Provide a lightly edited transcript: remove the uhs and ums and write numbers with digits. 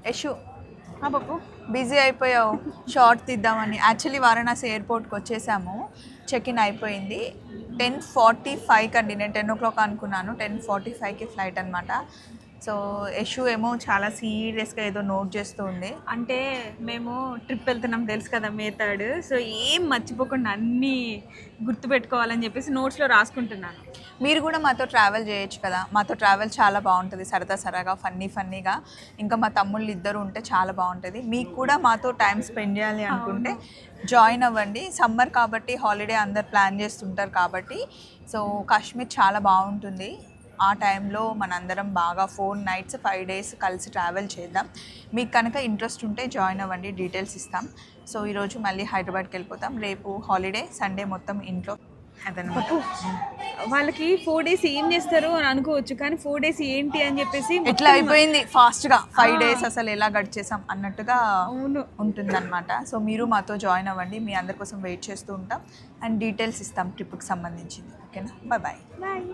యశు పప్పు బిజీ అయిపోయావు, షార్ట్ తీద్దామని. యాక్చువల్లీ వారణాసి ఎయిర్పోర్ట్కి వచ్చేసాము, చెక్ ఇన్ అయిపోయింది. 10:45 అండి, నేను 10 o'clock అనుకున్నాను. 10:45కి ఫ్లైట్ అనమాట. సో యశు ఏమో చాలా సీరియస్గా ఏదో నోట్ చేస్తూ ఉంది. అంటే మేము ట్రిప్ వెళ్తున్నాం తెలుసు కదా, మే 3. సో ఏం మర్చిపోకుండా అన్నీ గుర్తుపెట్టుకోవాలని చెప్పేసి నోట్స్లో రాసుకుంటున్నాను. మీరు కూడా మాతో ట్రావెల్ చేయొచ్చు కదా, మాతో ట్రావెల్ చాలా బాగుంటుంది, సరదాగా ఫన్నీగా. ఇంకా మా తమ్ముళ్ళు ఇద్దరు ఉంటే చాలా బాగుంటుంది. మీకు కూడా మాతో టైం స్పెండ్ చేయాలి అనుకుంటే జాయిన్ అవ్వండి. సమ్మర్ కాబట్టి హాలిడే అందరు ప్లాన్ చేస్తుంటారు కాబట్టి. సో కాశ్మీర్ చాలా బాగుంటుంది. ఆ టైంలో మనందరం బాగా 4 nights 5 days కలిసి ట్రావెల్ చేద్దాం. మీకు కనుక ఇంట్రెస్ట్ ఉంటే జాయిన్ అవ్వండి, డీటెయిల్స్ ఇస్తాం. సో ఈరోజు మళ్ళీ హైదరాబాద్కి వెళ్ళిపోతాం. రేపు హాలిడే, సండే మొత్తం ఇంట్లో అదనమాట. వాళ్ళకి 4 days ఏం చేస్తారు అని అనుకోవచ్చు, కానీ 4 days ఏంటి అని చెప్పేసి ఎట్లా అయిపోయింది ఫాస్ట్గా 5 days అసలు ఎలా గడిచేసాం అన్నట్టుగా అవును ఉంటుందన్నమాట. సో మీరు మాతో జాయిన్ అవ్వండి, మీ అందరి కోసం వెయిట్ చేస్తూ ఉంటాం అండ్ డీటెయిల్స్ ఇస్తాం ట్రిప్కి సంబంధించింది. ఓకేనా, బాయ్. బాయ్.